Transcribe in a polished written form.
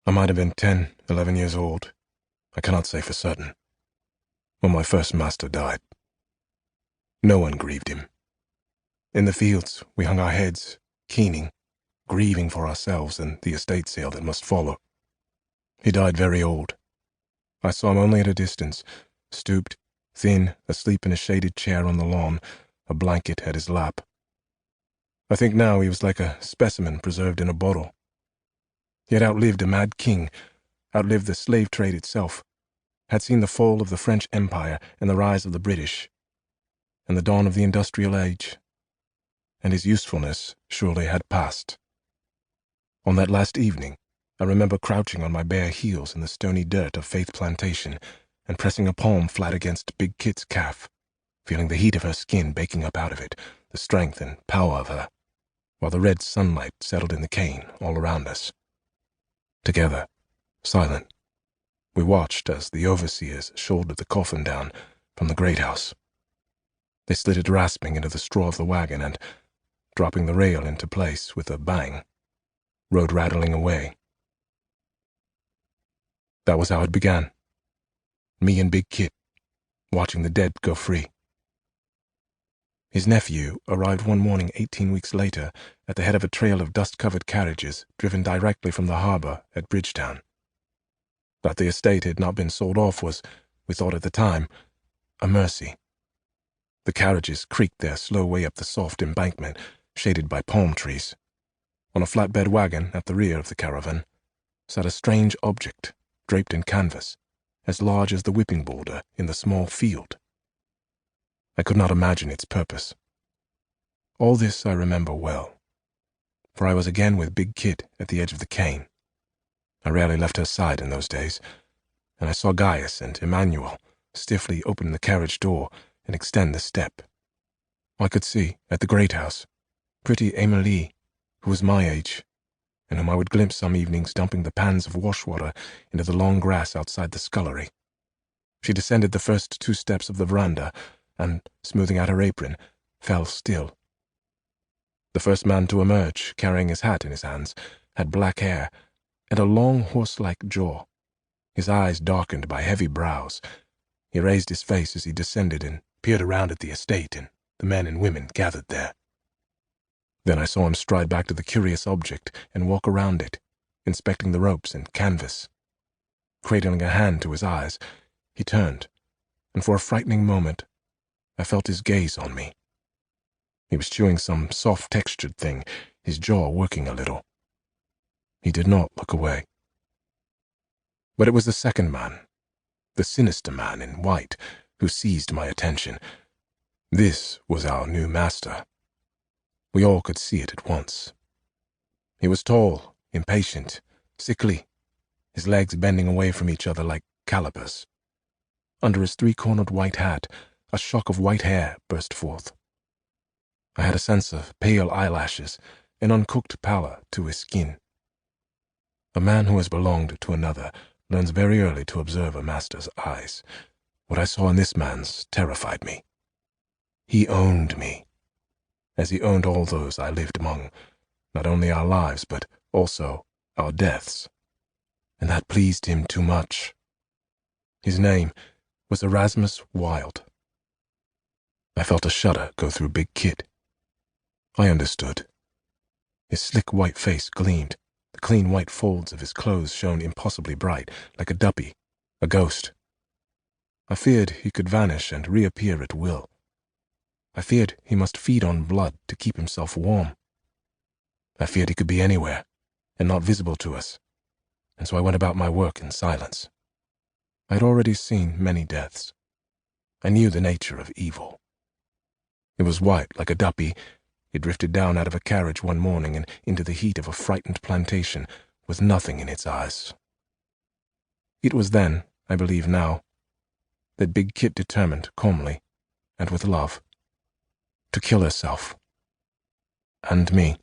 I might have been 10, 11 years old. I cannot say for certain. When my first master died. No one grieved him. In the fields, we hung our heads, keening, grieving for ourselves and the estate sale that must follow. He died very old. I saw him only at a distance, stooped, thin, asleep in a shaded chair on the lawn, a blanket at his lap. I think now he was like a specimen preserved in a bottle. He had outlived a mad king, outlived the slave trade itself, had seen the fall of the French Empire and the rise of the British, and the dawn of the industrial age, and his usefulness surely had passed. On that last evening, I remember crouching on my bare heels in the stony dirt of Faith Plantation and pressing a palm flat against Big Kit's calf, feeling the heat of her skin baking up out of it, the strength and power of her, while the red sunlight settled in the cane all around us. Together, silent, we watched as the overseers shouldered the coffin down from the great house. They slid it rasping into the straw of the wagon and, dropping the rail into place with a bang, rode rattling away. That was how it began. Me and Big Kit, watching the dead go free. His nephew arrived one morning 18 weeks later at the head of a trail of dust-covered carriages driven directly from the harbor at Bridgetown. That the estate had not been sold off was, we thought at the time, a mercy. The carriages creaked their slow way up the soft embankment, shaded by palm trees. On a flatbed wagon at the rear of the caravan sat a strange object, draped in canvas, as large as the whipping boulder in the small field. I could not imagine its purpose. All this I remember well, for I was again with Big Kit at the edge of the cane. I rarely left her side in those days, and I saw Gaius and Emmanuel stiffly open the carriage door and extend the step. I could see, at the great house, pretty Emily, who was my age, and whom I would glimpse some evenings dumping the pans of wash-water into the long grass outside the scullery. She descended the first 2 steps of the veranda and, smoothing out her apron, fell still. The first man to emerge, carrying his hat in his hands, had black hair and a long horse-like jaw, his eyes darkened by heavy brows. He raised his face as he descended and peered around at the estate and the men and women gathered there. Then I saw him stride back to the curious object and walk around it, inspecting the ropes and canvas. Cradling a hand to his eyes, he turned, and for a frightening moment, I felt his gaze on me. He was chewing some soft-textured thing, his jaw working a little. He did not look away. But it was the second man, the sinister man in white, who seized my attention. This was our new master. We all could see it at once. He was tall, impatient, sickly, his legs bending away from each other like calipers. Under his 3-cornered white hat, a shock of white hair burst forth. I had a sense of pale eyelashes, an uncooked pallor to his skin. A man who has belonged to another learns very early to observe a master's eyes. What I saw in this man's terrified me. He owned me, as he owned all those I lived among, not only our lives, but also our deaths. And that pleased him too much. His name was Erasmus Wilde. I felt a shudder go through Big Kit. I understood. His slick white face gleamed. The clean white folds of his clothes shone impossibly bright, like a duppy, a ghost. I feared he could vanish and reappear at will. I feared he must feed on blood to keep himself warm. I feared he could be anywhere, and not visible to us, and so I went about my work in silence. I had already seen many deaths. I knew the nature of evil. It was white like a duppy. It drifted down out of a carriage one morning and into the heat of a frightened plantation with nothing in its eyes. It was then, I believe now, that Big Kit determined calmly, and with love, to kill herself, and me.